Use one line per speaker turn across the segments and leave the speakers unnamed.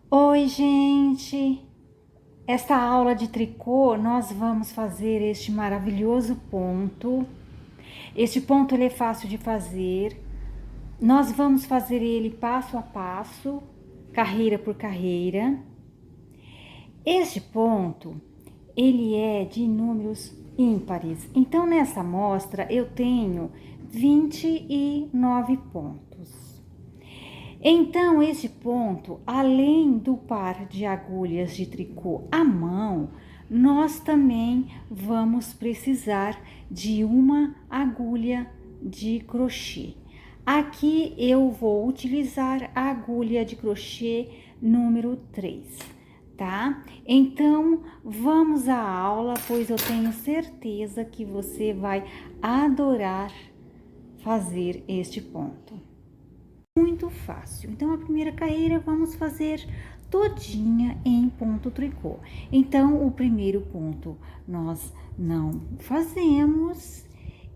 Oi, gente! Esta aula de tricô, nós vamos fazer este maravilhoso ponto. Este ponto ele é fácil de fazer. Nós vamos fazer ele passo a passo, carreira por carreira. Este ponto, ele é de números ímpares. Então, nessa amostra, eu tenho 29 pontos. Então, esse ponto, além do par de agulhas de tricô à mão, nós também vamos precisar de uma agulha de crochê. Aqui eu vou utilizar a agulha de crochê número 3, tá? Então, vamos à aula, pois eu tenho certeza que você vai adorar fazer este ponto. Muito fácil. Então, a primeira carreira vamos fazer todinha em ponto tricô. Então, o primeiro ponto nós não fazemos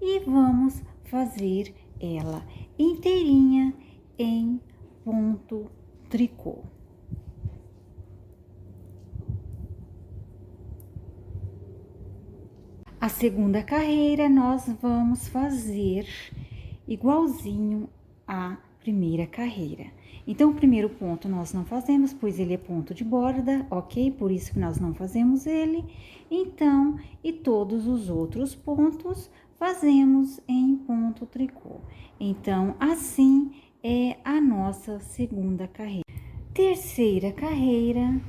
e vamos fazer ela inteirinha em ponto tricô. A segunda carreira nós vamos fazer igualzinho a primeira carreira. Então, o primeiro ponto nós não fazemos, pois ele é ponto de borda, ok? Por isso que nós não fazemos ele. Então, e todos os outros pontos fazemos em ponto tricô. Então, assim é a nossa segunda carreira. Terceira carreira,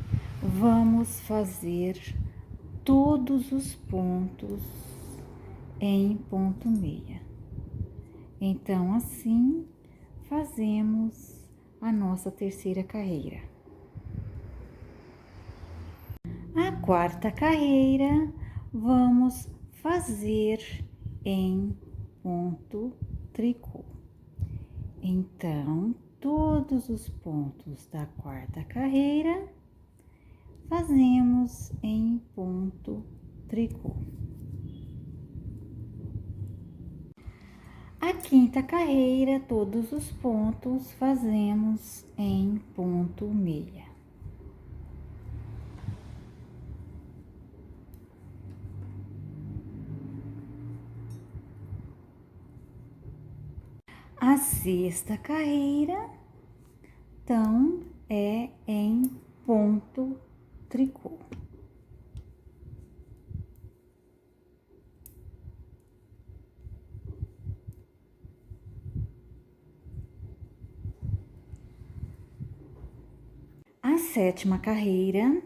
vamos fazer todos os pontos em ponto meia. Então, assim, fazemos a nossa terceira carreira. A quarta carreira, vamos fazer em ponto tricô. Então, todos os pontos da quarta carreira, fazemos em ponto tricô. A quinta carreira, todos os pontos fazemos em ponto meia. A sexta carreira, então, é em ponto tricô. A sétima carreira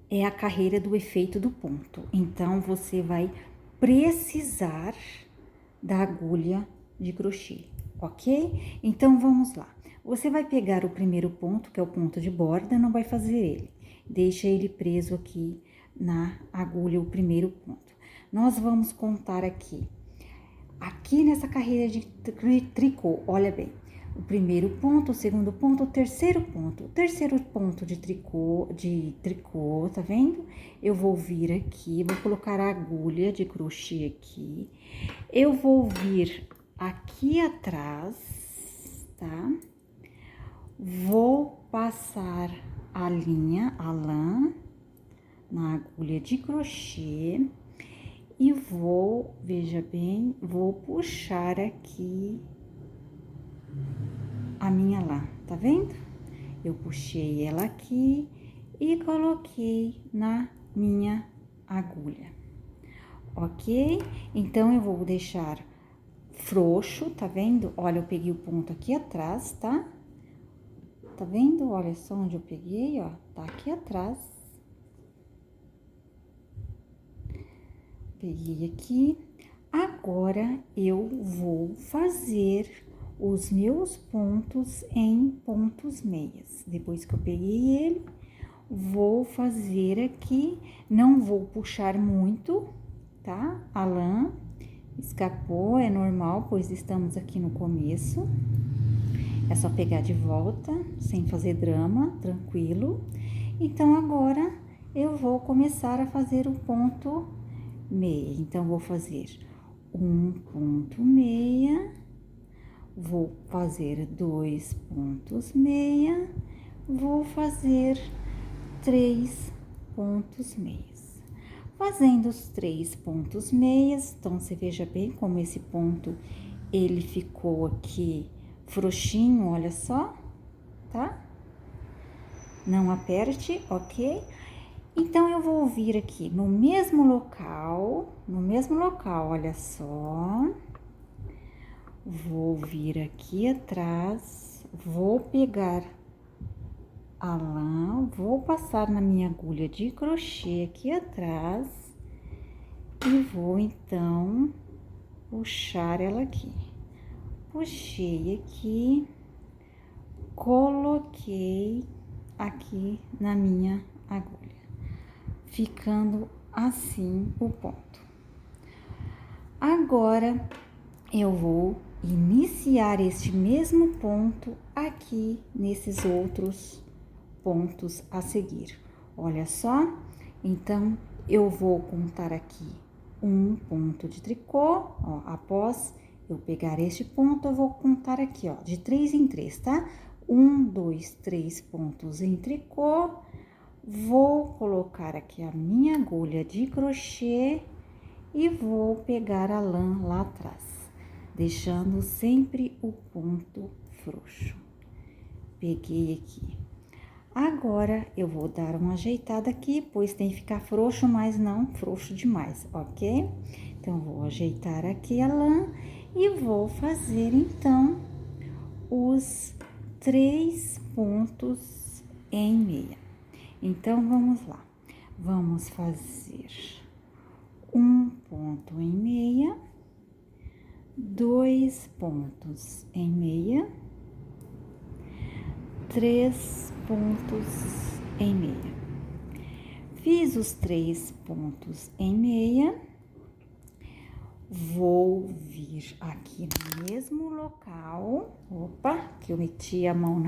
é a carreira do efeito do ponto. Então, você vai precisar da agulha de crochê, ok? Então, vamos lá. Você vai pegar o primeiro ponto, que é o ponto de borda, não vai fazer ele. Deixa ele preso aqui na agulha, o primeiro ponto. Nós vamos contar aqui. Aqui nessa carreira de tricô, olha bem. O primeiro ponto, o segundo ponto, o terceiro ponto. O terceiro ponto de tricô, tá vendo? Eu vou vir aqui, vou colocar a agulha de crochê aqui. Eu vou vir aqui atrás, tá? Vou passar a linha, a lã, na agulha de crochê. E vou, veja bem, vou puxar aqui a minha lã, tá vendo? Eu puxei ela aqui e coloquei na minha agulha, ok? Então, eu vou deixar frouxo, tá vendo? Olha, eu peguei o ponto aqui atrás, tá? Tá vendo? Olha só onde eu peguei, ó, tá aqui atrás. Peguei aqui. Agora, eu vou fazer os meus pontos em pontos meias. Depois que eu peguei ele, vou fazer aqui, não vou puxar muito, tá? A lã escapou, é normal, pois estamos aqui no começo. É só pegar de volta, sem fazer drama, tranquilo. Então, agora, eu vou começar a fazer o ponto meia. Então, vou fazer um ponto meia, vou fazer 2 pontos meia, vou fazer 3 pontos meias. Fazendo os 3 pontos meias, então você veja bem como esse ponto ele ficou aqui frouxinho, olha só, tá? Não aperte, ok? Então, eu vou vir aqui no mesmo local, olha só. Vou vir aqui atrás, vou pegar a lã, vou passar na minha agulha de crochê aqui atrás e vou então puxar ela aqui. Puxei aqui, coloquei aqui na minha agulha, ficando assim o ponto. Agora, eu vou iniciar este mesmo ponto aqui nesses outros pontos a seguir. Olha só, então, eu vou contar aqui um ponto de tricô, ó, após eu pegar este ponto, eu vou contar aqui, ó, de 3 em 3, tá? 1, 2, 3 pontos em tricô, vou colocar aqui a minha agulha de crochê e vou pegar a lã lá atrás, deixando sempre o ponto frouxo. Peguei aqui. Agora, eu vou dar uma ajeitada aqui, pois tem que ficar frouxo, mas não frouxo demais, ok? Então, vou ajeitar aqui a lã e vou fazer, então, os 3 pontos em meia. Então, vamos lá. Vamos fazer um ponto em meia, 2 pontos em meia, 3 pontos em meia. Fiz os 3 pontos em meia, vou vir aqui no mesmo local, opa, que eu meti a mão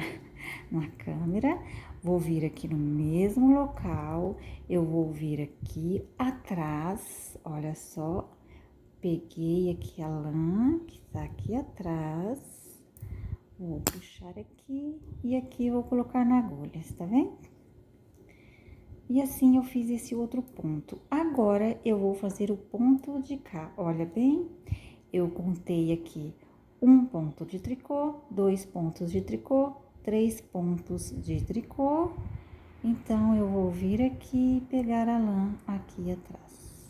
na câmera, vou vir aqui no mesmo local, eu vou vir aqui atrás, olha só, peguei aqui a lã que tá aqui atrás, vou puxar aqui e aqui eu vou colocar na agulha, tá vendo? E assim eu fiz esse outro ponto. Agora, eu vou fazer o ponto de cá, olha bem, eu contei aqui um ponto de tricô, 2 pontos de tricô, 3 pontos de tricô. Então, eu vou vir aqui e pegar a lã aqui atrás.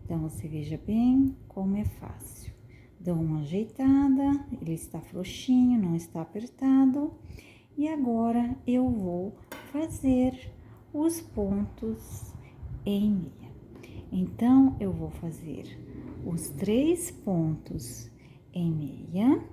Então, você veja bem como é fácil. Dou uma ajeitada, ele está frouxinho, não está apertado. E agora, eu vou fazer os pontos em meia. Então, eu vou fazer os 3 pontos em meia.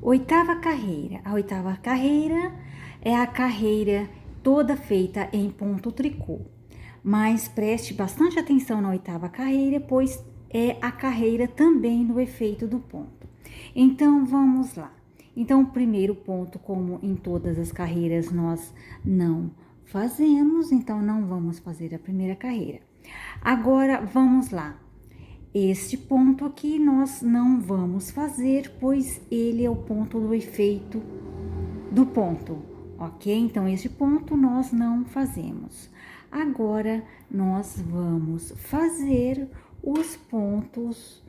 Oitava carreira. A oitava carreira é a carreira toda feita em ponto tricô. Mas preste bastante atenção na oitava carreira, pois é a carreira também do efeito do ponto. Então, vamos lá. Então, o primeiro ponto, como em todas as carreiras, nós não fazemos, então não vamos fazer a primeira carreira. Agora, vamos lá. Este ponto aqui nós não vamos fazer, pois ele é o ponto do efeito do ponto, ok? Então, este ponto nós não fazemos. Agora, nós vamos fazer os pontos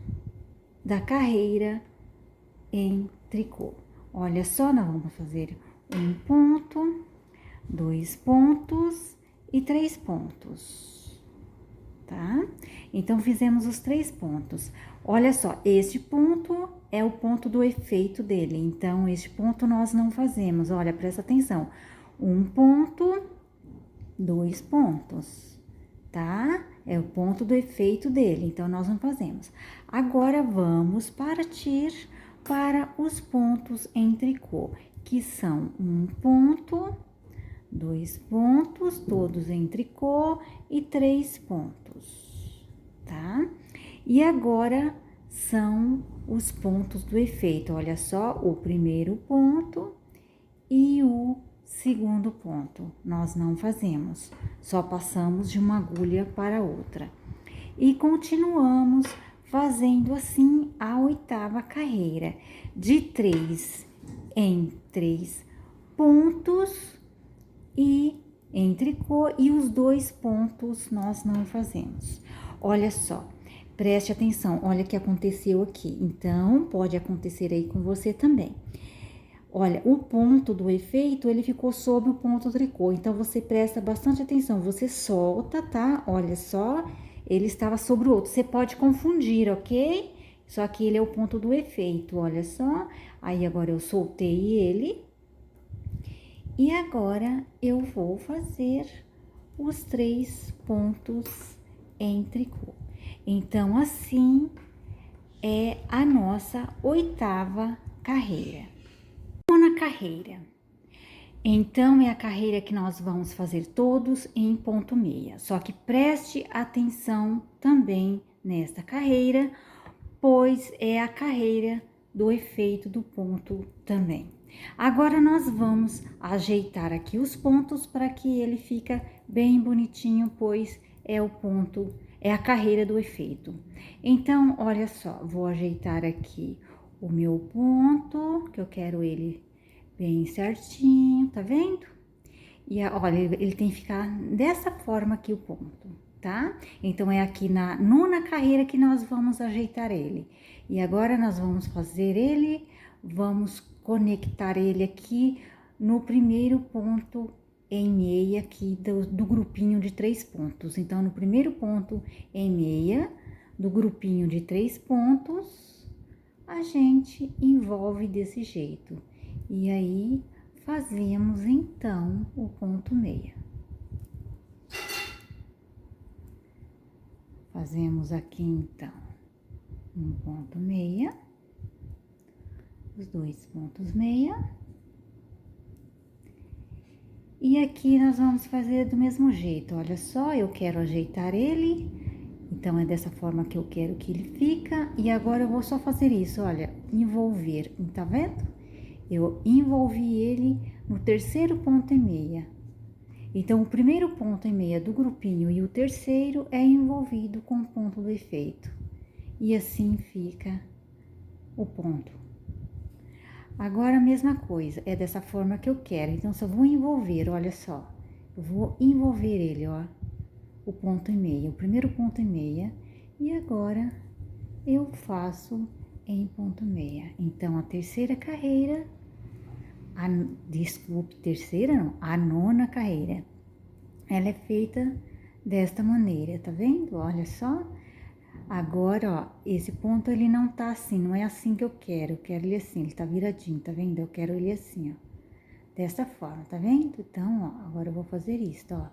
da carreira em tricô. Olha só, nós vamos fazer um ponto, 2 pontos e 3 pontos, tá? Então, fizemos os 3 pontos. Olha só, este ponto é o ponto do efeito dele. Então, este ponto nós não fazemos. Olha, presta atenção. Um ponto, 2 pontos, tá? É o ponto do efeito dele. Então, nós não fazemos. Agora, vamos partir para os pontos em tricô, que são um ponto, 2 pontos, todos em tricô, e 3 pontos, tá? E agora são os pontos do efeito. Olha só, o primeiro ponto e o segundo ponto. Nós não fazemos, só passamos de uma agulha para outra. E continuamos fazendo assim a 8ª carreira, de 3 em 3 pontos e em tricô, e os 2 pontos nós não fazemos. Olha só, preste atenção, olha o que aconteceu aqui. Então, pode acontecer aí com você também. Olha, o ponto do efeito, ele ficou sobre o ponto tricô. Então, você presta bastante atenção. Você solta, tá? Olha só, ele estava sobre o outro. Você pode confundir, ok? Só que ele é o ponto do efeito, olha só. Aí, agora eu soltei ele. E agora, eu vou fazer os 3 pontos em tricô. Então, assim é a nossa 8ª carreira. Na carreira. Então, é a carreira que nós vamos fazer todos em ponto meia. Só que preste atenção também nesta carreira, pois é a carreira do efeito do ponto também. Agora, nós vamos ajeitar aqui os pontos para que ele fica bem bonitinho, pois é o ponto, é a carreira do efeito. Então, olha só, vou ajeitar aqui o meu ponto, que eu quero ele bem certinho, tá vendo? E olha, ele tem que ficar dessa forma aqui o ponto, tá? Então, é aqui na 9ª carreira que nós vamos ajeitar ele. E agora, nós vamos fazer ele, vamos conectar ele aqui no primeiro ponto em meia aqui do grupinho de 3 pontos. Então, no primeiro ponto em meia do grupinho de 3 pontos, a gente envolve desse jeito. E aí, fazemos então o ponto meia. Fazemos aqui então um ponto meia, os 2 pontos meia. E aqui nós vamos fazer do mesmo jeito, olha só, eu quero ajeitar ele, então é dessa forma que eu quero que ele fica. E agora eu vou só fazer isso, olha, envolver, tá vendo? Eu envolvi ele no terceiro ponto em meia. Então, o primeiro ponto em meia do grupinho e o terceiro é envolvido com o ponto do efeito. E assim fica o ponto. Agora, a mesma coisa, é dessa forma que eu quero. Então, só vou envolver, olha só. Eu vou envolver ele, ó, o ponto em meia, o primeiro ponto em meia. E agora, eu faço em ponto meia. Então, a terceira carreira, terceira não, a 9ª carreira, ela é feita desta maneira, tá vendo? Olha só. Agora, ó, esse ponto ele não tá assim, não é assim que eu quero ele assim, ele tá viradinho, tá vendo? Eu quero ele assim, ó, dessa forma, tá vendo? Então, ó, agora eu vou fazer isso, ó.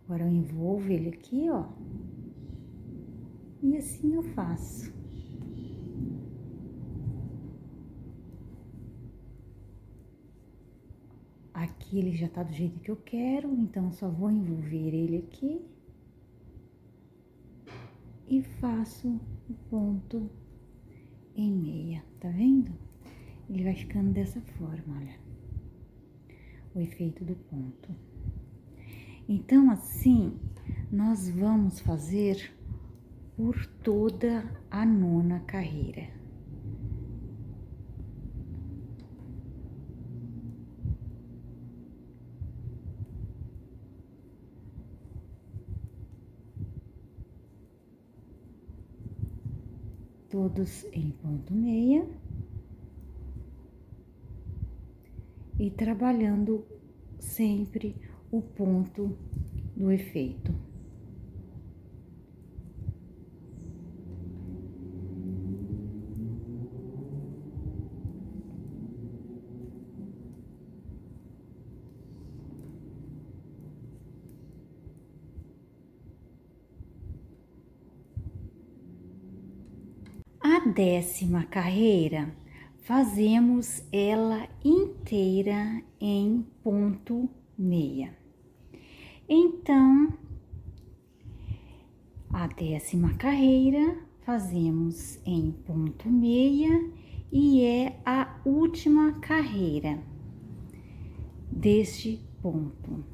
Agora eu envolvo ele aqui, ó, e assim eu faço. Aqui ele já tá do jeito que eu quero, então só vou envolver ele aqui e faço o ponto em meia, tá vendo? ele vai ficando dessa forma, olha, o efeito do ponto. Então, assim, nós vamos fazer por toda a 9ª carreira. Todos em ponto meia. E trabalhando sempre o ponto do efeito. A 10ª carreira, fazemos ela inteira em ponto meia. Então, a 10ª carreira fazemos em ponto meia e é a última carreira deste ponto.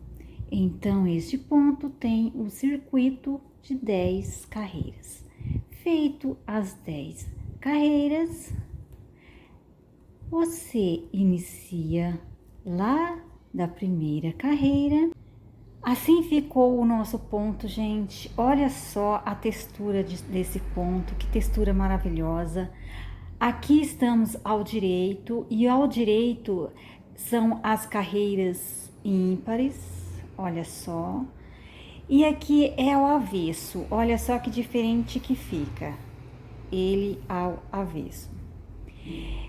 Então, este ponto tem o circuito de 10 carreiras. Feito as 10 carreiras, você inicia lá da primeira carreira. Assim ficou o nosso ponto, gente. Olha só a textura desse ponto, que textura maravilhosa. Aqui estamos ao direito, e ao direito são as carreiras ímpares, olha só. E aqui é ao avesso, olha só que diferente que fica, ele ao avesso.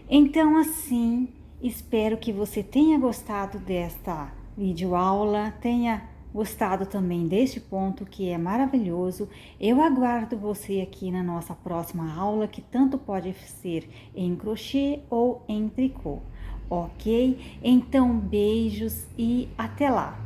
Então, assim, espero que você tenha gostado desta videoaula, tenha gostado também deste ponto que é maravilhoso. Eu aguardo você aqui na nossa próxima aula, que tanto pode ser em crochê ou em tricô, ok? Então, beijos e até lá!